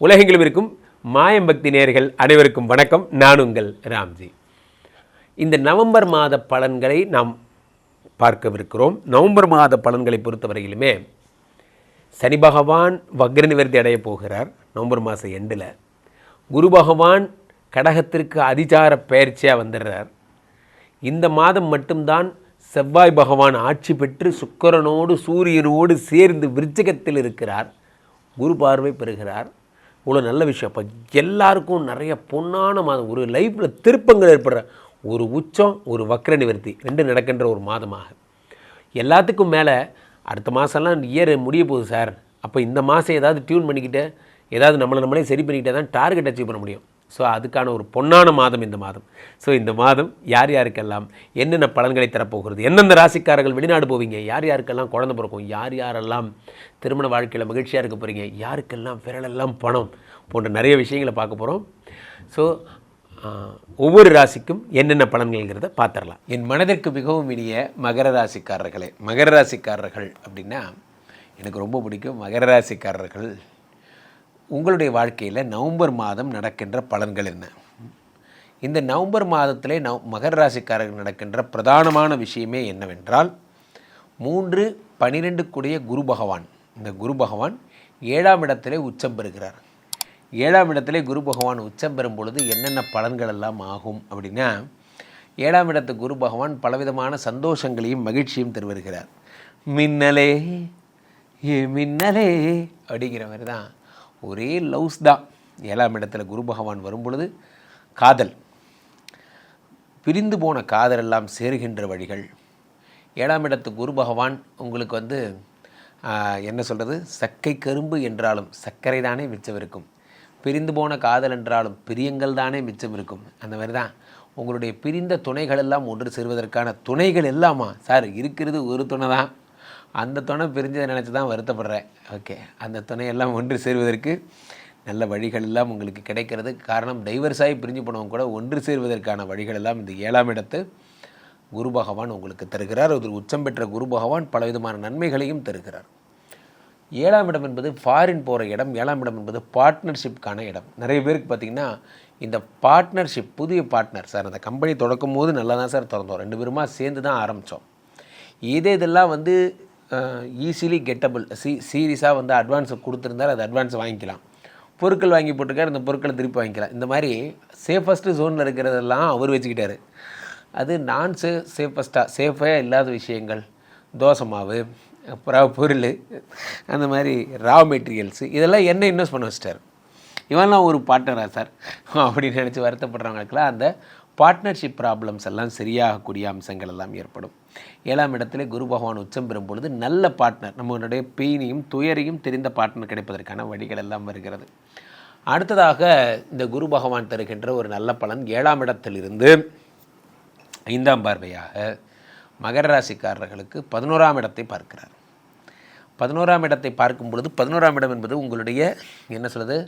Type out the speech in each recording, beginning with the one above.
உலகெங்கிலும் இருக்கும் மாயம்பக்தி நேயர்கள் அனைவருக்கும் வணக்கம். நான் உங்கள் ராம்ஜி. இந்த நவம்பர் மாத பலன்களை நாம் பார்க்கவிருக்கிறோம். நவம்பர் மாத பலன்களை பொறுத்தவரையிலுமே சனி பகவான் வக்ர நிவர்த்தி அடைய போகிறார். நவம்பர் மாதம் எண்டில் குரு பகவான் கடகத்திற்கு அதிசார பயிற்சியாக வந்துடுறார். இந்த மாதம் மட்டும்தான் செவ்வாய் பகவான் ஆட்சி பெற்று சுக்கிரனோடு சூரியனோடு சேர்ந்து விருச்சிகத்தில் இருக்கிறார். குரு பார்வை பெறுகிறார். இவ்வளோ நல்ல விஷயம். இப்போ எல்லாருக்கும் நிறைய பொன்னான மாதம், ஒரு லைஃப்பில் திருப்பங்கள் ஏற்படுற ஒரு உச்சம், ஒரு வக்ர நிவர்த்தி ரெண்டு நடக்கின்ற ஒரு மாதமாக. எல்லாத்துக்கும் மேலே அடுத்த மாதம்லாம் இயர் முடிய போகுது சார். அப்போ இந்த மாதம் ஏதாவது டியூன் பண்ணிக்கிட்டு ஏதாவது நம்மளே சரி பண்ணிக்கிட்டே தான் டார்கெட் அச்சீவ் பண்ண முடியும். ஸோ அதுக்கான ஒரு பொன்னான மாதம் இந்த மாதம். ஸோ இந்த மாதம் யார் யாருக்கெல்லாம் என்னென்ன பலன்களை தரப்போகிறது, எந்தெந்த ராசிக்காரர்கள் வெளிநாடு போவீங்க, யார் யாருக்கெல்லாம் குழந்தை பிறக்கும், யார் யாரெல்லாம் திருமண வாழ்க்கையில் மகிழ்ச்சியாக இருக்க போகிறீங்க, யாருக்கெல்லாம் விரலெல்லாம் பணம் போன்ற நிறைய விஷயங்களை பார்க்க போகிறோம். ஸோ ஒவ்வொரு ராசிக்கும் என்னென்ன பலன்கள்ங்கிறத பார்த்துடலாம். என் மனதிற்கு மிகவும் இனிய மகர ராசிக்காரர்களே, மகர ராசிக்காரர்கள் அப்படின்னா எனக்கு ரொம்ப பிடிக்கும். மகர ராசிக்காரர்கள், உங்களுடைய வாழ்க்கையில் நவம்பர் மாதம் நடக்கின்ற பலன்கள் என்ன? இந்த நவம்பர் மாதத்திலே மகர ராசிக்காரர்கள் நடக்கின்ற பிரதானமான விஷயமே என்னவென்றால் 3-12 கூடிய குரு பகவான். இந்த குரு பகவான் 7ஆம் இடத்திலே உச்சம் பெறுகிறார். 7ஆம் இடத்திலே குரு பகவான் உச்சம் பெறும் பொழுது என்னென்ன பலன்கள் எல்லாம் ஆகும் அப்படின்னா, 7ஆம் இடத்து குரு பகவான் பலவிதமான சந்தோஷங்களையும் மகிழ்ச்சியும் தருவருகிறார். மின்னலே ஏ மின்னலே அப்படிங்கிற மாதிரி தான் ஒரே லவ்ஸ் தான். 7ஆம் இடத்துல குரு பகவான் வரும் பொழுது காதல், பிரிந்து போன காதலெல்லாம் சேருகின்ற வழிகள். 7ஆம் இடத்து குரு பகவான் உங்களுக்கு என்ன சொல்கிறது, சக்கை கரும்பு என்றாலும் சர்க்கரை தானே மிச்சம் இருக்கும், பிரிந்து போன காதல் என்றாலும் பிரியங்கள் தானே மிச்சம் இருக்கும். அந்த மாதிரி தான் உங்களுடைய பிரிந்த துணைகள் எல்லாம் ஒன்று சேருவதற்கான துணைகள் எல்லாமா சார் இருக்கிறது ஒரு துணை தான். அந்த துணை பிரிஞ்சதை நினச்சி தான் வருத்தப்படுறேன். ஓகே, அந்த துணையெல்லாம் ஒன்று சேருவதற்கு நல்ல வழிகள் எல்லாம் உங்களுக்கு கிடைக்கிறது. காரணம், டைவர்ஸாகி பிரிஞ்சு போனவங்க கூட ஒன்று சேர்வதற்கான வழிகள் எல்லாம் இந்த 7ஆம் இடத்து குரு பகவான் உங்களுக்கு தருகிறார். ஒரு உச்சம் பெற்ற குரு பகவான் பலவிதமான நன்மைகளையும் தருகிறார். 7ஆம் இடம் என்பது ஃபாரின் போகிற இடம். 7ஆம் இடம் என்பது பார்ட்னர்ஷிப்கான இடம். நிறைய பேருக்கு பார்த்திங்கன்னா இந்த பார்ட்னர்ஷிப், புதிய பார்ட்னர் சார், அந்த கம்பெனி தொடக்கும் போது நல்லா தான் சார் திறந்தோம், 2 பேருமா சேர்ந்து தான் ஆரம்பித்தோம். இதெல்லாம் ஈஸிலி கெட்டபிள், சீரியஸாக அட்வான்ஸ் கொடுத்துருந்தார், அது அட்வான்ஸ் வாங்கிக்கலாம். பொருட்கள் வாங்கி போட்டிருக்காரு, இந்த பொருட்களை திருப்பி வாங்கிக்கலாம். இந்த மாதிரி சேஃபஸ்ட்டு ஜோனில் இருக்கிறதெல்லாம் அவர் வச்சுக்கிட்டாரு. அது நான் சேஃபாக இல்லாத விஷயங்கள், தோசை மாவு, அப்புறம் பொருள், அந்த மாதிரி ரா மெட்டீரியல்ஸு, இதெல்லாம் என்ன இன்வெஸ்ட் பண்ண வச்சிட்டார். இவெல்லாம் ஒரு பார்ட்னரா சார் அப்படின்னு நினச்சி வருத்தப்படுறவங்களுக்கெல்லாம் அந்த பார்ட்னர்ஷிப் ப்ராப்ளம்ஸ் எல்லாம் சரியாகக்கூடிய அம்சங்கள் எல்லாம் ஏற்படும். 7ஆம் இடத்துல குரு பகவான் உச்சம் பெறும் பொழுது நல்ல பார்ட்னர், நம்மளுடைய பெயினையும் துயரையும் தெரிந்த பார்ட்னர் கிடைப்பதற்கான வழிகள் எல்லாம் வருகிறது. அடுத்ததாக இந்த குரு பகவான் தருகின்ற ஒரு நல்ல பலன், 7ஆம் இடத்திலிருந்து 5ஆம் பார்வையாக மகர ராசிக்காரர்களுக்கு 11ஆம் இடத்தை பார்க்கிறார். 11ஆம் இடத்தை பார்க்கும் பொழுது 11ஆம் இடம் என்பது உங்களுடைய என்ன சொல்கிறது,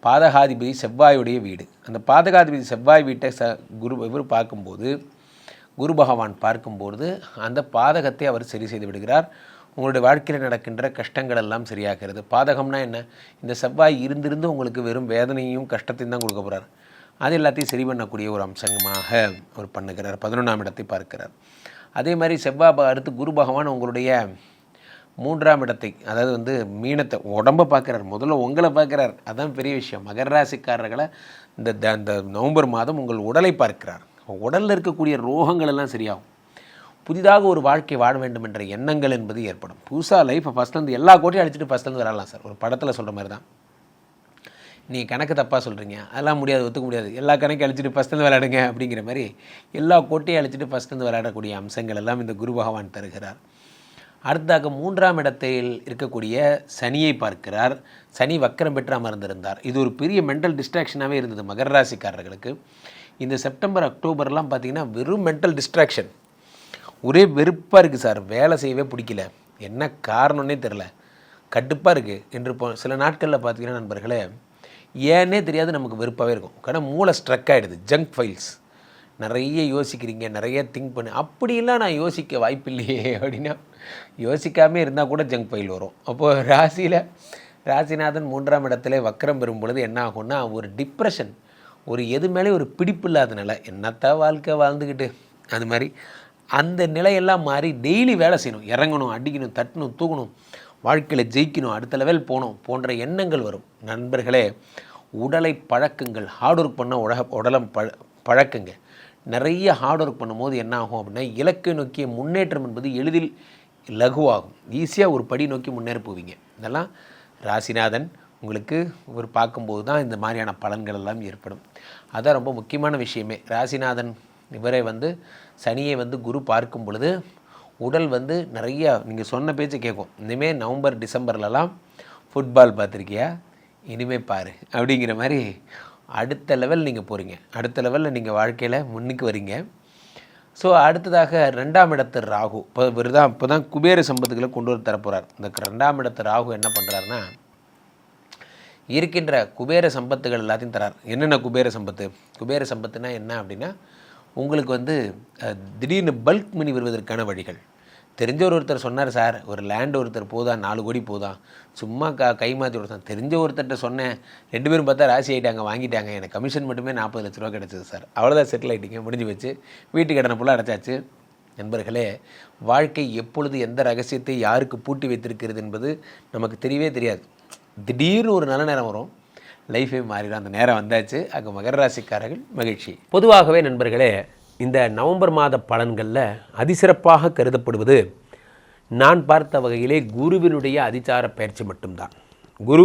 பாதகாதிபதி செவ்வாயுடைய வீடு. அந்த பாதகாதிபதி செவ்வாய் வீட்டை இவர் பார்க்கும்போது, குரு பகவான் பார்க்கும்போது அந்த பாதகத்தை அவர் சரி செய்து விடுகிறார். உங்களுடைய வாழ்க்கையில் நடக்கின்ற கஷ்டங்கள் எல்லாம் சரியாகிறது. பாதகம்னா என்ன, இந்த செவ்வாய் இருந்திருந்து உங்களுக்கு வெறும் வேதனையும் கஷ்டத்தையும் தான் கொடுக்க போகிறார். அது எல்லாத்தையும் சரி பண்ணக்கூடிய ஒரு அம்சமாக அவர் பண்ணுகிறார். 11ஆம் இடத்தை பார்க்கிறார். அதே மாதிரி செவ்வாய் அடுத்து குரு பகவான் உங்களுடைய 3ஆம் இடத்தை, அதாவது மீனத்தை, உடம்பை பார்க்குறார். முதல்ல உங்களை பார்க்குறார். அதுதான் பெரிய விஷயம். மகர ராசிக்காரர்களை இந்த நவம்பர் மாதம் உங்கள் உடலை பார்க்கிறார். உடலில் இருக்கக்கூடிய ரோகங்கள் எல்லாம் சரியாகும். புதிதாக ஒரு வாழ்க்கை வாழ வேண்டும் என்ற எண்ணங்கள் என்பது ஏற்படும். புதுசாக லைஃப்பை ஃபஸ்ட்லேருந்து எல்லா கோட்டையும் அடிச்சுட்டு ஃபஸ்ட்லேருந்து வரலாம் சார். ஒரு படத்தில் சொல்கிற மாதிரி தான். நீங்கள் கணக்கு தப்பாக சொல்கிறீங்க, அதெல்லாம் முடியாது, ஒத்துக்க முடியாது, எல்லா கணக்கையும் அழிச்சிட்டு ஃபஸ்ட்லேருந்து விளையாடுங்க அப்படிங்கிற மாதிரி எல்லா கோட்டையும் அழிச்சிட்டு ஃபஸ்ட்லேருந்து விளையாடக்கூடிய அம்சங்கள் எல்லாம் இந்த குரு பகவான் தருகிறார். அடுத்ததாக 3ஆம் இடத்தில் இருக்கக்கூடிய சனியை பார்க்கிறார். சனி வக்கரம் பெற்று அமர்ந்திருந்தார். இது ஒரு பெரிய மென்டல் டிஸ்ட்ராக்ஷனாகவே இருந்தது மகர ராசிக்காரர்களுக்கு. இந்த செப்டம்பர் அக்டோபர்லாம் பார்த்திங்கன்னா வெறும் மென்டல் டிஸ்ட்ராக்ஷன், ஒரே வெறுப்பாக இருக்குது சார், வேலை செய்யவே பிடிக்கல, என்ன காரணம்னே தெரில, கடுப்பாக இருக்குது என்று சில நாட்களில் பார்த்திங்கன்னா நண்பர்களே, ஏன்னே தெரியாது நமக்கு வெறுப்பாகவே இருக்கும். ஆனால் மூளை ஸ்ட்ரக் ஆகிடுது. ஜங்க் ஃபைல்ஸ், நிறைய யோசிக்கிறீங்க, நிறைய திங்க் பண்ணு, அப்படிலாம் நான் யோசிக்க வாய்ப்பில்லையே அப்படின்னா யோசிக்காமல் இருந்தால் கூட ஜங்க் ஃபைல் வரும். அப்போது ராசியில் ராசிநாதன் 3ஆம் இடத்துல வக்கரம் பெறும் பொழுது என்ன ஆகும்னா, ஒரு டிப்ரெஷன், ஒரு எது மேலே ஒரு பிடிப்பு இல்லாத நிலை, என்னத்தான் வாழ்க்கை வாழ்ந்துக்கிட்டு அது மாதிரி அந்த நிலையெல்லாம் மாறி டெய்லி வேலை செய்யணும், இறங்கணும், அடிக்கணும், தட்டணும், தூக்கணும், வாழ்க்கையில் ஜெயிக்கணும், அடுத்த லெவல் போகணும் போன்ற எண்ணங்கள் வரும். நண்பர்களே, உடலை பழக்குங்கள், ஹார்ட் ஒர்க் பண்ண உடலம் பழக்குங்க. நிறைய ஹார்ட் ஒர்க் பண்ணும்போது என்ன ஆகும் அப்படின்னா, இலக்கை நோக்கிய முன்னேற்றம் என்பது எளிதில் லகுவாகும். ஈஸியாக ஒரு படி நோக்கி முன்னேற போவீங்க. இதெல்லாம் ராசிநாதன் உங்களுக்கு ஒரு பார்க்கும்போது தான் இந்த மாதிரியான பலன்கள் எல்லாம் ஏற்படும். அதான் ரொம்ப முக்கியமான விஷயமே. ராசிநாதன் இவரை சனியை குரு பார்க்கும் பொழுது உடல் நிறையா நீங்கள் சொன்ன பேச்சு கேட்கும். இனிமேல் நவம்பர் டிசம்பர்லலாம் ஃபுட்பால் பார்த்துருக்கியா, இனிமேல் பாரு அப்படிங்கிற மாதிரி அடுத்த லெவல் நீங்கள் போகிறீங்க. அடுத்த லெவலில் நீங்கள் வாழ்க்கையில் முன்னுக்கு வரீங்க. ஸோ அடுத்ததாக 2ஆம் இடத்து ராகு இப்போ தான் குபேர சம்பத்துக்களை கொண்டு வர தரப்போகிறார். இந்த 2ஆம் இடத்து ராகு என்ன பண்ணுறாருன்னா, இருக்கின்ற குபேர சம்பத்துகள் எல்லாத்தையும் தரார். என்னென்ன குபேர சம்பத்து? குபேர சம்பத்துனா என்ன அப்படின்னா, உங்களுக்கு திடீர்னு பல்க் மணி வருவதற்கான வழிகள். ஒருத்தர் சொன்னார், சார் ஒரு லேண்ட் ஒருத்தர் போதா 4 கோடி போதா, சும்மா கை மாற்றி கொடுத்தான். தெரிஞ்ச ஒருத்தர்கிட்ட சொன்னேன், 2 பேரும் பார்த்தா ராசி ஆகிட்டாங்க, வாங்கிட்டாங்க. எனக்கு கமிஷன் மட்டுமே 40 லட்ச ரூபா கிடச்சிது சார். அவ்வளோதான், செட்டில் ஆகிட்டீங்க, முடிஞ்சு வச்சு வீட்டு கடனை ஃபுல்லாக அடைச்சாச்சு. நண்பர்களே, வாழ்க்கை எப்பொழுது எந்த ரகசியத்தை யாருக்கு பூட்டி வைத்திருக்கிறது என்பது நமக்கு தெரியவே தெரியாது. திடீர்னு ஒரு நல்ல நேரம் வரும், லைஃபே மாறிடும். அந்த நேரம் வந்தாச்சு. அங்கே மகர ராசிக்காரர்கள் மகிழ்ச்சி. பொதுவாகவே நண்பர்களே, இந்த நவம்பர் மாத பலன்களில் அதிசிறப்பாக கருதப்படுவது நான் பார்த்த வகையிலே குருவினுடைய அதிசார பயிற்சி மட்டும்தான். குரு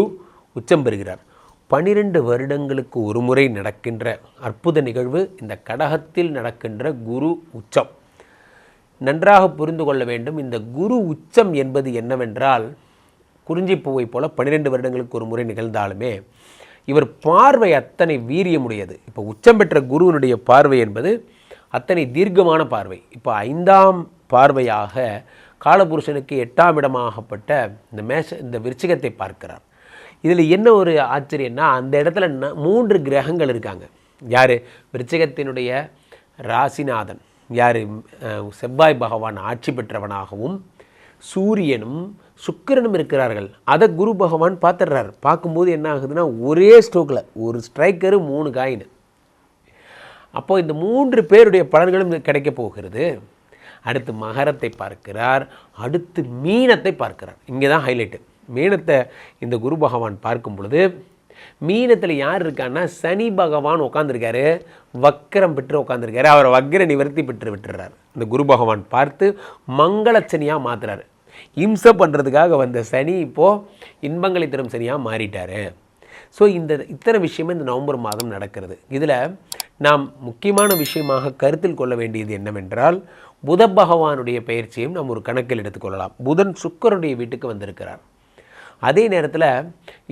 உச்சம் பெறுகிறார். 12 வருடங்களுக்கு ஒரு முறை நடக்கின்ற அற்புத நிகழ்வு இந்த கடகத்தில் நடக்கின்ற குரு உச்சம். நன்றாக புரிந்து கொள்ள வேண்டும். இந்த குரு உச்சம் என்பது என்னவென்றால், குறிஞ்சிப்பூவை போல 12 வருடங்களுக்கு ஒரு முறை நிகழ்ந்தாலுமே இவர் பார்வை அத்தனை வீரியமுடையது. இப்போ உச்சம் பெற்ற குருவினுடைய பார்வை என்பது அத்தனை தீர்க்கமான பார்வை. இப்போ 5ஆம் பார்வையாக காலபுருஷனுக்கு 8ஆம் இடமாகப்பட்ட இந்த விருச்சிகத்தை பார்க்கிறார். இதில் என்ன ஒரு ஆச்சரியன்னா, அந்த இடத்துல 3 கிரகங்கள் இருக்காங்க. யார்? விருச்சிகத்தினுடைய ராசிநாதன் யார்? செவ்வாய் பகவான் ஆட்சி பெற்றவனாகவும் சூரியனும் சுக்கிரனும் இருக்கிறார்கள். அதை குரு பகவான் பார்த்துடுறார். பார்க்கும்போது என்ன ஆகுதுன்னா, ஒரே ஸ்ட்ரோக்கில் ஒரு ஸ்ட்ரைக்கரு 3 காயின். அப்போது இந்த 3 பேருடைய பலன்களும் கிடைக்க போகிறது. அடுத்து மகரத்தை பார்க்கிறார், அடுத்து மீனத்தை பார்க்கிறார். இங்கே தான் ஹைலைட்டு. மீனத்தை இந்த குரு பகவான் பார்க்கும் பொழுது, மீனத்தில் யார் இருக்கான்னா சனி பகவான் உட்காந்துருக்காரு, வக்கரம் பெற்று உட்காந்துருக்காரு. அவரை வக்கர நிவர்த்தி பெற்று விட்டுறார். இந்த குரு பகவான் பார்த்து மங்களச்சனியாக மாற்றுறாரு. இம்சை பண்ணுறதுக்காக வந்த சனி இப்போது இன்பங்களை தரும் சனியாக மாறிட்டார். ஸோ இத்தனை விஷயமே இந்த நவம்பர் மாதம் நடக்கிறது. இதில் நாம் முக்கியமான விஷயமாக கருத்தில் கொள்ள வேண்டியது என்னவென்றால், புத பகவானுடைய பயிற்சியும் நாம் ஒரு கணக்கில் எடுத்துக்கொள்ளலாம். புதன் சுக்கிரனுடைய வீட்டுக்கு வந்திருக்கிறார். அதே நேரத்தில்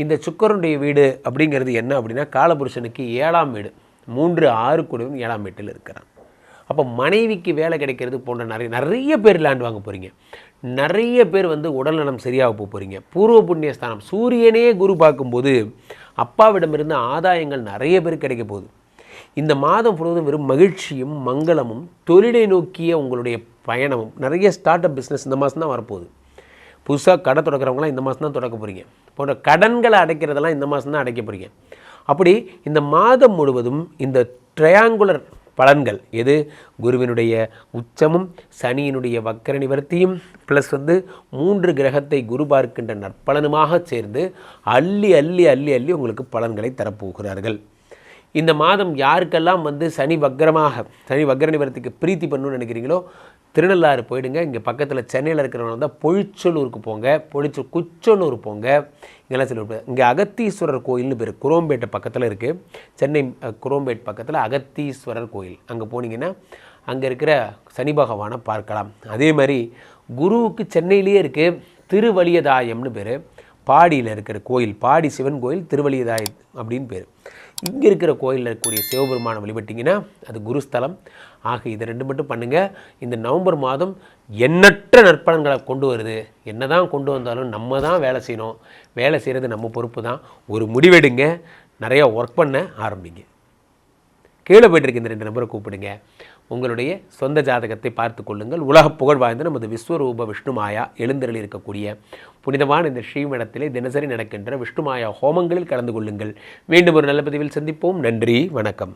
இந்த சுக்கிரனுடைய வீடு அப்படிங்கிறது என்ன அப்படின்னா, காலபுருஷனுக்கு 7ஆம் வீடு. 3, 6 கூடவும் 7ஆம் வீட்டில் இருக்கிறான். அப்போ மனைவிக்கு வேலை கிடைக்கிறது போன்ற நிறைய பேர் லேண்ட் வாங்க போகிறீங்க. நிறைய பேர் உடல்நலம் சரியாக போகிறீங்க. பூர்வ புண்ணிய ஸ்தானம் சூரியனே குரு பார்க்கும்போது அப்பாவிடமிருந்து ஆதாயங்கள் நிறைய பேர் கிடைக்க போகுது. இந்த மாதம் முழுவதும் வெறும் மகிழ்ச்சியும் மங்களமும் தொழிலை நோக்கிய உங்களுடைய பயணமும். நிறைய ஸ்டார்ட் அப் பிஸ்னஸ் இந்த மாதம் தான் வரப்போகுது. புதுசாக கடை தொடக்கிறவங்களாம் இந்த மாதம் தான் தொடக்க போகிறீங்க. போன்ற கடன்களை அடைக்கிறதெல்லாம் இந்த மாதம் தான் அடைக்க போகிறீங்க. அப்படி இந்த மாதம் முழுவதும் இந்த ட்ரையாங்குலர் பலன்கள் எது? குருவினுடைய உச்சமும் சனியினுடைய வக்கர நிவர்த்தியும் ப்ளஸ் 3 கிரகத்தை குரு பார்க்கின்ற நற்பலனுமாக சேர்ந்து அள்ளி அள்ளி அள்ளி அள்ளி உங்களுக்கு பலன்களை தரப்போகிறார்கள். இந்த மாதம் யாருக்கெல்லாம் சனி வக்கர நிவர்த்திக்கு பிரீத்தி பண்ணணும்னு நினைக்கிறீங்களோ, திருநள்ளாறு போயிடுங்க. இங்கே பக்கத்தில் சென்னையில் இருக்கிறவங்க தான் பொழிச்சலூருக்கு போங்க, குச்சனூர் போங்க. இங்கெல்லாம் சொல்ல இங்கே அகத்தீஸ்வரர் கோயில்னு பேர், குரோம்பேட்டை பக்கத்தில் இருக்குது. சென்னை குரோம்பேட் பக்கத்தில் அகத்தீஸ்வரர் கோயில். அங்கே போனீங்கன்னா அங்கே இருக்கிற சனி பகவானை பார்க்கலாம். அதே மாதிரி குருவுக்கு சென்னையிலேயே இருக்குது திருவலியதாயம்னு பேர். பாடியில் இருக்கிற கோயில், பாடி சிவன் கோயில், திருவலியதாயம் அப்படின்னு பேர். இங்கே இருக்கிற கோயிலில் இருக்கக்கூடிய சிவபெருமானை வழிபட்டிங்கன்னா அது குருஸ்தலம். ஆக இதை 2 மட்டும் பண்ணுங்கள். இந்த நவம்பர் மாதம் எண்ணற்ற நற்பலன்களை கொண்டு வருது. என்ன தான் கொண்டு வந்தாலும் நம்ம தான் வேலை செய்யணும். வேலை செய்கிறது நம்ம பொறுப்பு தான். ஒரு முடிவெடுங்க, நிறையா ஒர்க் பண்ண ஆரம்பிங்க. கீழே போய்ட்டுருக்கு இந்த 2 நம்பரை கூப்பிடுங்க. உங்களுடைய சொந்த ஜாதகத்தை பார்த்து கொள்ளுங்கள். உலக புகழ் வாய்ந்த நமது விஸ்வரூப விஷ்ணுமாயா எழுந்தருளி இருக்கக்கூடிய புனிதமான இந்த ஸ்ரீமடத்திலே தினசரி நடக்கின்ற விஷ்ணுமாயா ஹோமங்களில் கலந்து கொள்ளுங்கள். மீண்டும் ஒரு நல்ல பதிவில் சந்திப்போம். நன்றி, வணக்கம்.